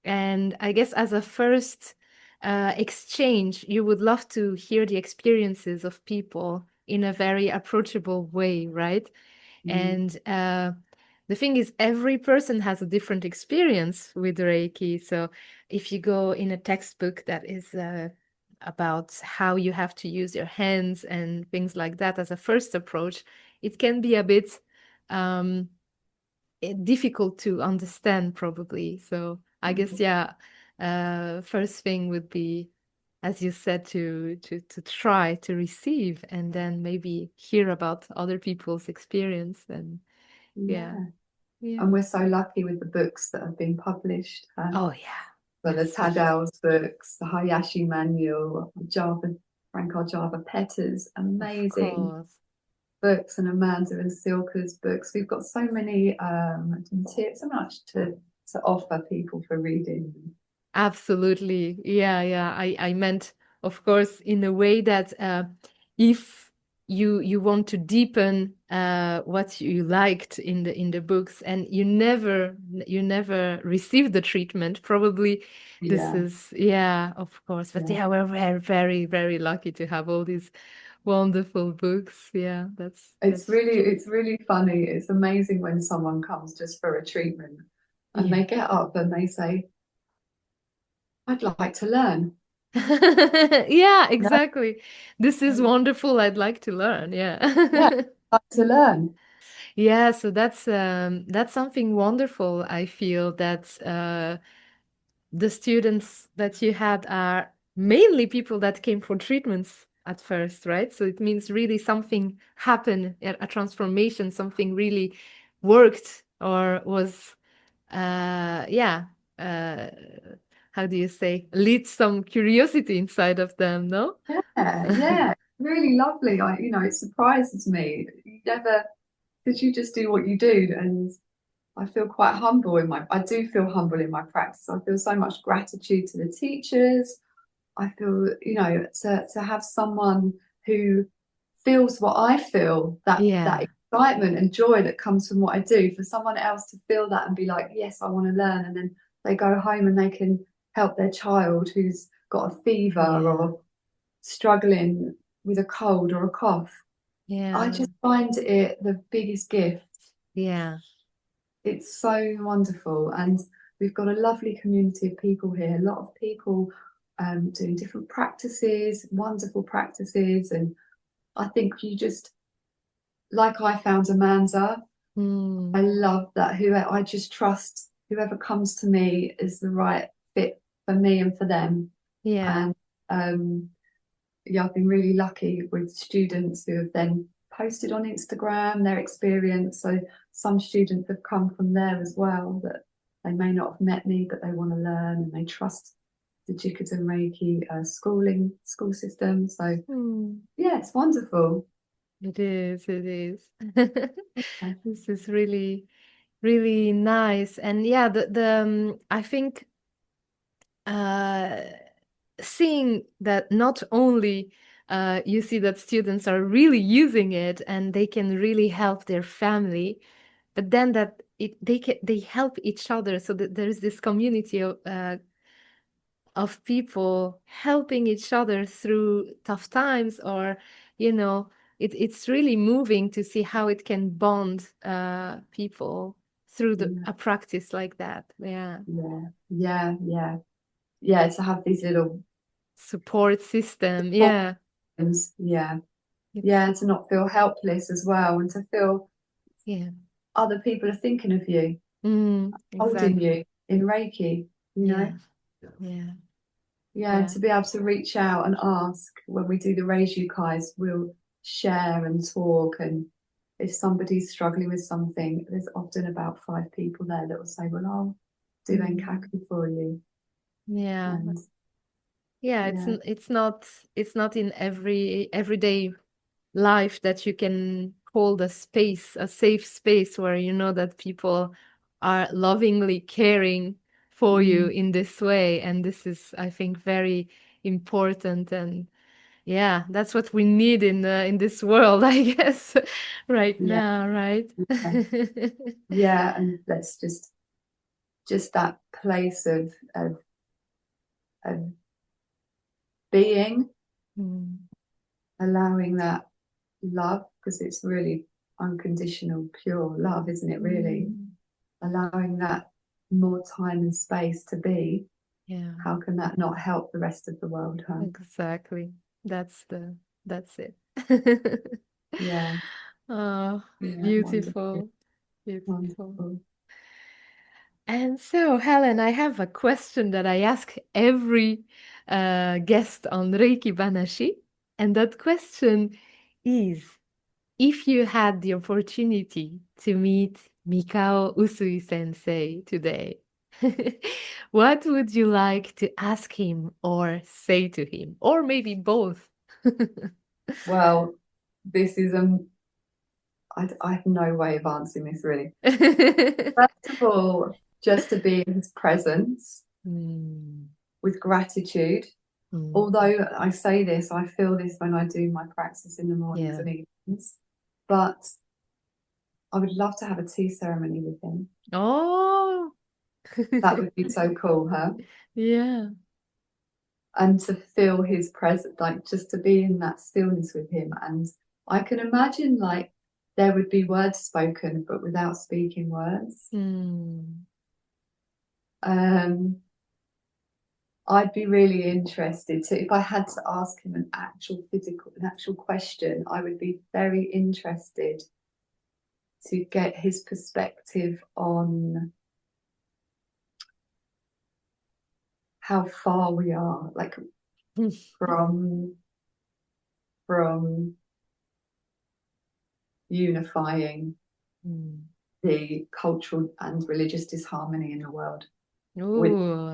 [SPEAKER 1] And I guess as a first exchange, you would love to hear the experiences of people in a very approachable way, right?
[SPEAKER 2] Mm.
[SPEAKER 1] And the thing is, every person has a different experience with Reiki. So if you go in a textbook that is about how you have to use your hands and things like that as a first approach, it can be a bit um, difficult to understand, probably. So I guess, yeah, first thing would be, as you said, to try to receive and then maybe hear about other people's experience and yeah.
[SPEAKER 2] Yeah,
[SPEAKER 1] Yeah.
[SPEAKER 2] and we're so lucky with the books that have been published.
[SPEAKER 1] Oh, yeah.
[SPEAKER 2] So the
[SPEAKER 1] Yes.
[SPEAKER 2] Tadau's books, the Hayashi Manual, Java, Frank R. Java Petter's
[SPEAKER 1] Of
[SPEAKER 2] amazing
[SPEAKER 1] course.
[SPEAKER 2] books, and Amanda and Silka's books. We've got so many tips, so much to offer people for reading.
[SPEAKER 1] Absolutely. Yeah, yeah. I meant, of course, in a way that if you want to deepen what you liked in the books and you never received the treatment, probably this
[SPEAKER 2] Yeah,
[SPEAKER 1] is, yeah, of course. But
[SPEAKER 2] yeah.
[SPEAKER 1] yeah, we're very, very, very lucky to have all these wonderful books. Yeah, that's true.
[SPEAKER 2] It's really funny. It's amazing when someone comes just for a treatment and
[SPEAKER 1] Yeah.
[SPEAKER 2] they get up and they say, I'd like to learn.
[SPEAKER 1] Yeah,
[SPEAKER 2] Yeah,
[SPEAKER 1] exactly. This is wonderful. I'd like to learn.
[SPEAKER 2] yeah,
[SPEAKER 1] Yeah.
[SPEAKER 2] I'd like to learn.
[SPEAKER 1] Yeah, so that's something wonderful. I feel that the students that you had are mainly people that came for treatments at first, right? So it means really something happened, a transformation, something really worked or was yeah, uh how do you say, lead some curiosity inside of them, no?
[SPEAKER 2] Yeah, yeah, really lovely. It surprises me. You never, because you just do what you do, and I feel quite humble I do feel humble in my practice. I feel so much gratitude to the teachers. I feel, to have someone who feels what I feel, that
[SPEAKER 1] Yeah,
[SPEAKER 2] excitement and joy that comes from what I do, for someone else to feel that and be like, yes, I want to learn. And then they go home and they can help their child who's got a fever
[SPEAKER 1] yeah,
[SPEAKER 2] or struggling with a cold or a cough. I
[SPEAKER 1] yeah,
[SPEAKER 2] just find it the biggest gift.
[SPEAKER 1] yeah,
[SPEAKER 2] It's so wonderful. And we've got a lovely community of people here, a lot of people doing different practices, wonderful practices. And I think you just, like I found Amanda, I
[SPEAKER 1] mm,
[SPEAKER 2] love that. I just trust whoever comes to me is the right fit for me and for them.
[SPEAKER 1] yeah,
[SPEAKER 2] And yeah, I've been really lucky with students who have then posted on Instagram their experience. So some students have come from there as well, that they may not have met me, but they want to learn and they trust the Jikiden Reiki school system. So
[SPEAKER 1] mm.
[SPEAKER 2] yeah, it's wonderful.
[SPEAKER 1] It is, it is.
[SPEAKER 2] Yeah,
[SPEAKER 1] This is really, really nice. And yeah, the I think uh seeing that not only you see that students are really using it and they can really help their family, but then that they help each other, so that there is this community of people helping each other through tough times, or you know it's really moving to see how it can bond people through
[SPEAKER 2] Yeah,
[SPEAKER 1] a practice like that. Yeah.
[SPEAKER 2] yeah, yeah, yeah, yeah. To have these little
[SPEAKER 1] Support system. Yeah.
[SPEAKER 2] forms, yeah, yeah,
[SPEAKER 1] It's
[SPEAKER 2] and to not feel helpless as well, and to feel
[SPEAKER 1] yeah.
[SPEAKER 2] other people are thinking of you, holding
[SPEAKER 1] Exactly.
[SPEAKER 2] you in Reiki, you know.
[SPEAKER 1] Yeah. Yeah.
[SPEAKER 2] Yeah, and
[SPEAKER 1] Yeah.
[SPEAKER 2] to be able to reach out and ask when we do the Reiki, we'll share and talk. And if somebody's struggling with something, there's often about 5 people there that will say, well, I'll do
[SPEAKER 1] Mm.
[SPEAKER 2] Enkaku for you.
[SPEAKER 1] Yeah.
[SPEAKER 2] And
[SPEAKER 1] Yeah,
[SPEAKER 2] yeah,
[SPEAKER 1] it's not in everyday life that you can hold a space, a safe space where you know that people are lovingly caring for you
[SPEAKER 2] mm,
[SPEAKER 1] in this way. And this is, I think, very important. And yeah, that's what we need in this world, I guess, right
[SPEAKER 2] yeah,
[SPEAKER 1] now, right?
[SPEAKER 2] yeah, yeah. And let's just that place of being,
[SPEAKER 1] Mm,
[SPEAKER 2] allowing that love, because it's really unconditional, pure love, isn't it? Really,
[SPEAKER 1] mm,
[SPEAKER 2] allowing that more time and space to be,
[SPEAKER 1] yeah,
[SPEAKER 2] how can that not help the rest of the world, huh?
[SPEAKER 1] exactly. That's it.
[SPEAKER 2] Yeah,
[SPEAKER 1] Oh,
[SPEAKER 2] yeah, wonderful,
[SPEAKER 1] beautiful, beautiful.
[SPEAKER 2] wonderful.
[SPEAKER 1] And so, Helen, I have a question that I ask every guest on Reiki Banashi. And that question is, if you had the opportunity to meet Mikao Usui Sensei today, what would you like to ask him or say to him? Or maybe both?
[SPEAKER 2] Well, this is I have no way of answering this really. First of all, just to be in his presence
[SPEAKER 1] Mm,
[SPEAKER 2] with gratitude.
[SPEAKER 1] mm,
[SPEAKER 2] Although I say this, I feel this when I do my practice in the mornings
[SPEAKER 1] yeah.
[SPEAKER 2] and evenings. But I would love to have a tea ceremony with him.
[SPEAKER 1] Oh,
[SPEAKER 2] That would be so cool, huh?
[SPEAKER 1] yeah.
[SPEAKER 2] And to feel his presence, like just to be in that stillness with him. And I can imagine like there would be words spoken, but without speaking words.
[SPEAKER 1] Mm,
[SPEAKER 2] Um, I'd be really interested to, if I had to ask him an actual question, I would be very interested to get his perspective on how far we are, like from from unifying
[SPEAKER 1] mm.
[SPEAKER 2] the cultural and religious disharmony in the world. With
[SPEAKER 1] Ooh.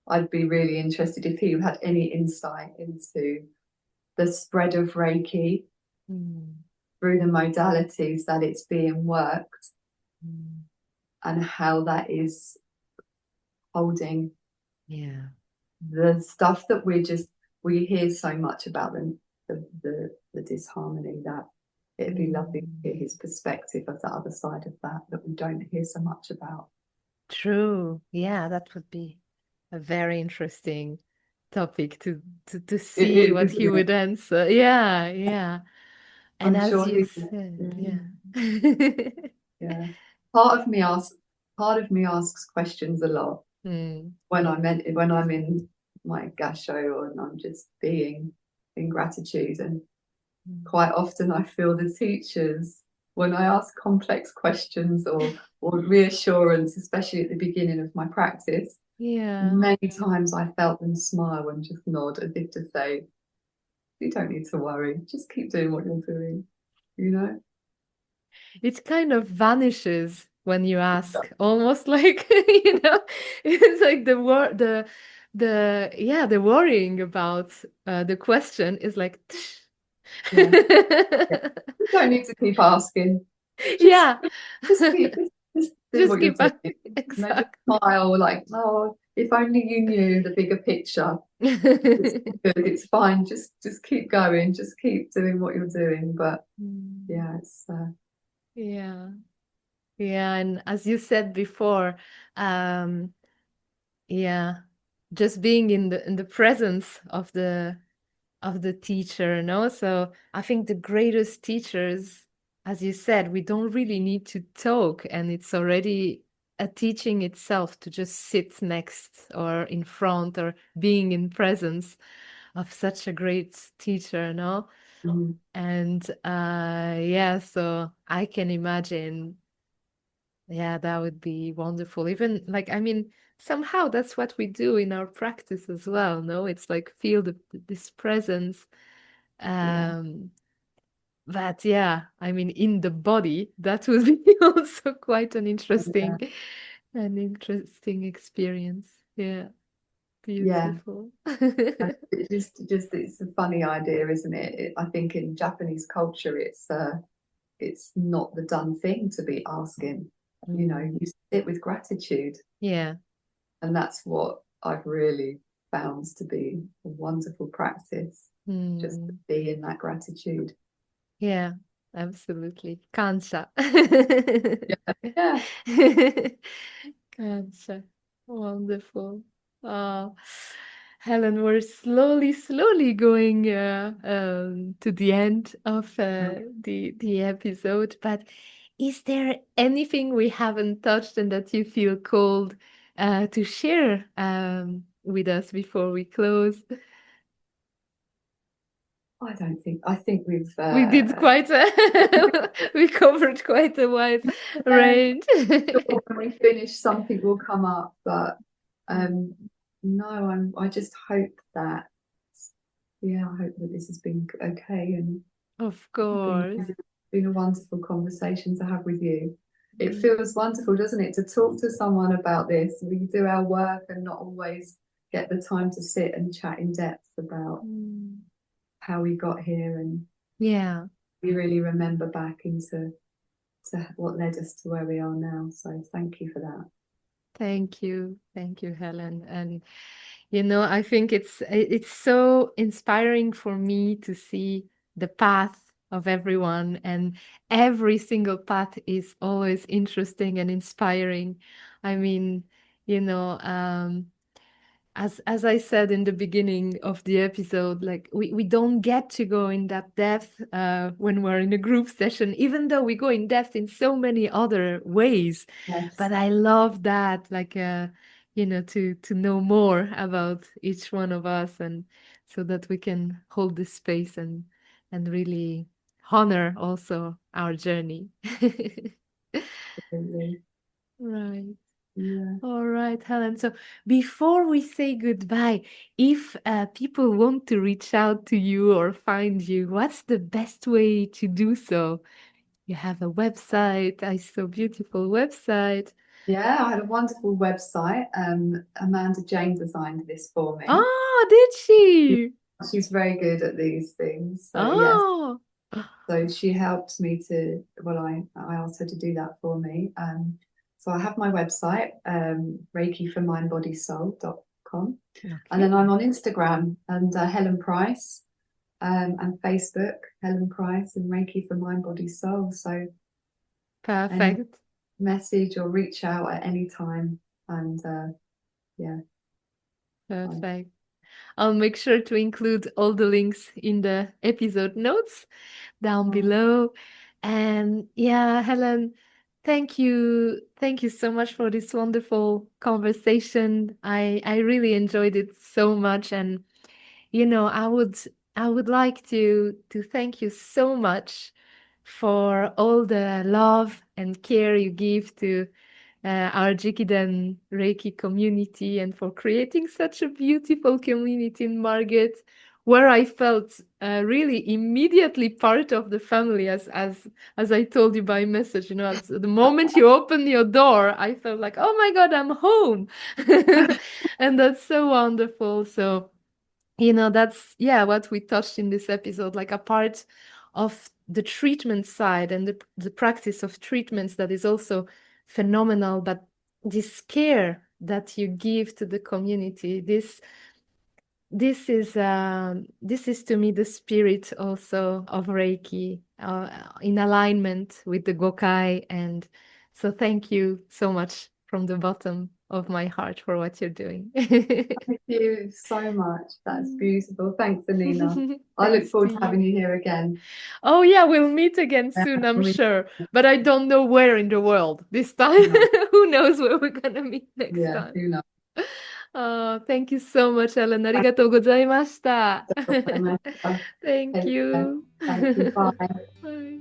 [SPEAKER 2] I'd be really interested if he had any insight into the spread of Reiki
[SPEAKER 1] Mm,
[SPEAKER 2] through the modalities that it's being worked,
[SPEAKER 1] mm.
[SPEAKER 2] and how that is holding
[SPEAKER 1] Yeah.
[SPEAKER 2] the stuff that we hear so much about the disharmony, that it'd be lovely to
[SPEAKER 1] Mm.
[SPEAKER 2] hear his perspective of the other side of that we don't hear so much about.
[SPEAKER 1] True. Yeah, that would be a very interesting topic to
[SPEAKER 2] It
[SPEAKER 1] see
[SPEAKER 2] is,
[SPEAKER 1] what he
[SPEAKER 2] isn't it?
[SPEAKER 1] would answer. Yeah, yeah. And
[SPEAKER 2] I'm
[SPEAKER 1] as
[SPEAKER 2] sure
[SPEAKER 1] you
[SPEAKER 2] he,
[SPEAKER 1] said,
[SPEAKER 2] yeah,
[SPEAKER 1] yeah.
[SPEAKER 2] yeah. Part of me asks, part of me asks questions a lot
[SPEAKER 1] Mm,
[SPEAKER 2] when I'm in my gasho, or I'm just being in gratitude. And
[SPEAKER 1] mm.
[SPEAKER 2] quite often I feel the teachers, when I ask complex questions or reassurance, especially at the beginning of my practice,
[SPEAKER 1] Yeah.
[SPEAKER 2] many times I felt them smile and just nod as if to say, you don't need to worry, just keep doing what you're doing, you know?
[SPEAKER 1] It kind of vanishes when you ask, almost like, it's like the worrying about the question is like,
[SPEAKER 2] Yeah, yeah. You don't need to keep asking. Just
[SPEAKER 1] yeah.
[SPEAKER 2] just keep just do
[SPEAKER 1] Just
[SPEAKER 2] what you're
[SPEAKER 1] keep
[SPEAKER 2] doing.
[SPEAKER 1] up.
[SPEAKER 2] You know, just
[SPEAKER 1] Exactly.
[SPEAKER 2] smile like, oh, if only you knew the bigger picture. It's good, it's fine. Just keep going. Just keep doing what you're doing. But
[SPEAKER 1] Mm,
[SPEAKER 2] yeah, it's
[SPEAKER 1] yeah. Yeah. And as you said before, yeah, just being in the presence of of the teacher, no? So I think the greatest teachers, as you said, we don't really need to talk, and it's already a teaching itself to just sit next or in front or being in presence of such a great teacher, no?
[SPEAKER 2] Mm.
[SPEAKER 1] And yeah, so I can imagine, yeah, that would be wonderful. Even like, I mean, somehow that's what we do in our practice as well, no? It's like feel this presence.
[SPEAKER 2] Yeah.
[SPEAKER 1] Um, but yeah, I mean, in the body, that would be also quite
[SPEAKER 2] Yeah.
[SPEAKER 1] an interesting experience. Yeah,
[SPEAKER 2] Yeah.
[SPEAKER 1] beautiful.
[SPEAKER 2] And it's a funny idea, isn't it? I think in Japanese culture, it's not the done thing to be asking. You know,
[SPEAKER 1] Mm,
[SPEAKER 2] you sit with gratitude,
[SPEAKER 1] yeah.
[SPEAKER 2] and that's what I've really found to be a wonderful practice. Just to
[SPEAKER 1] Mm,
[SPEAKER 2] be in that gratitude.
[SPEAKER 1] yeah, absolutely. Kansha.
[SPEAKER 2] Yeah. Yeah.
[SPEAKER 1] Gotcha. Wonderful. Oh, Helen, we're slowly going to the end of the episode. But is there anything we haven't touched and that you feel called to share with us before we close?
[SPEAKER 2] I think we've
[SPEAKER 1] We did quite a we covered quite a wide
[SPEAKER 2] yeah,
[SPEAKER 1] range.
[SPEAKER 2] sure when we finish something will come up, but
[SPEAKER 1] Mm.
[SPEAKER 2] um no, I just hope that yeah, I hope that this has been okay and
[SPEAKER 1] Of
[SPEAKER 2] been
[SPEAKER 1] course.
[SPEAKER 2] been a wonderful conversation to have with you. It
[SPEAKER 1] Mm.
[SPEAKER 2] feels wonderful, doesn't it, to talk to someone about this. We do our work and not always get the time to sit and chat in depth about
[SPEAKER 1] Mm.
[SPEAKER 2] how we got here and
[SPEAKER 1] Yeah.
[SPEAKER 2] we really remember back into to what led us to where we are now. So thank you for that.
[SPEAKER 1] Thank you. Thank you, Helen. And I think it's so inspiring for me to see the path of everyone, and every single path is always interesting and inspiring. I mean, you know, as I said in the beginning of the episode, like we don't get to go in that depth when we're in a group session, even though we go in depth in so many other ways.
[SPEAKER 2] Yes,
[SPEAKER 1] But I love that, like to know more about each one of us, and so that we can hold this space and really honor also our journey.
[SPEAKER 2] absolutely.
[SPEAKER 1] Right.
[SPEAKER 2] Yeah.
[SPEAKER 1] All right, Helen. So before we say goodbye, if people want to reach out to you or find you, what's the best way to do so? You have a website. I saw beautiful website.
[SPEAKER 2] Yeah, I had a wonderful website. Amanda Jane designed this for me.
[SPEAKER 1] Oh, did she?
[SPEAKER 2] She's very good at these things. So yes,
[SPEAKER 1] Oh,
[SPEAKER 2] so she helped me to, well, I asked her to do that for me. So I have my website, reikiformindbodysoul.com. And
[SPEAKER 1] okay.
[SPEAKER 2] then I'm on Instagram and Helen Price, and Facebook, Helen Price and Reiki for Mind, Body, Soul. So any
[SPEAKER 1] Perfect.
[SPEAKER 2] message or reach out at any time. And yeah, I,
[SPEAKER 1] Perfect. I'll make sure to include all the links in the episode notes down
[SPEAKER 2] oh,
[SPEAKER 1] below. And yeah, Helen, thank you. Thank you so much for this wonderful conversation. I really enjoyed it so much. And I would like to thank you so much for all the love and care you give to our Jikiden Reiki community, and for creating such a beautiful community in Margate, where I felt really immediately part of the family, as I told you by message. At the moment you open your door, I felt like, oh my God, I'm home, and that's so wonderful. So that's, yeah, what we touched in this episode, like a part of the treatment side and the practice of treatments that is also phenomenal, but this care that you give to the community, this is to me the spirit also of Reiki, in alignment with the Gokai. And so thank you so much from the bottom of my heart for what you're doing.
[SPEAKER 2] Thank you so much. That's beautiful. Thanks, Innina. I look
[SPEAKER 1] Thanks
[SPEAKER 2] forward
[SPEAKER 1] to
[SPEAKER 2] to having
[SPEAKER 1] you.
[SPEAKER 2] you here again.
[SPEAKER 1] Oh yeah, we'll meet again soon, I'm sure. But I don't know where in the world this time.
[SPEAKER 2] No,
[SPEAKER 1] Who knows where we're gonna meet next
[SPEAKER 2] yeah,
[SPEAKER 1] time?
[SPEAKER 2] who knows?
[SPEAKER 1] Thank you so much, Ellen. ありがとうございました。Thank
[SPEAKER 2] Take care.
[SPEAKER 1] you.
[SPEAKER 2] Thank you. Bye.
[SPEAKER 1] Bye.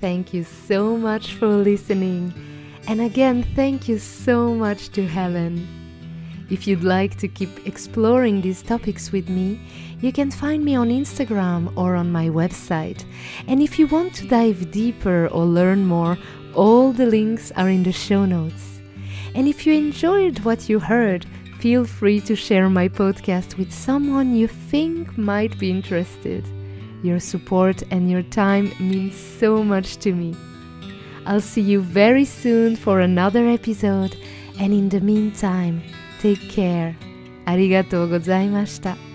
[SPEAKER 1] Thank you so much for listening. And again, thank you so much to Helen. If you'd like to keep exploring these topics with me, you can find me on Instagram or on my website. And if you want to dive deeper or learn more, all the links are in the show notes. And if you enjoyed what you heard, feel free to share my podcast with someone you think might be interested. Your support and your time means so much to me. I'll see you very soon for another episode, and in the meantime, take care. ありがとうございました。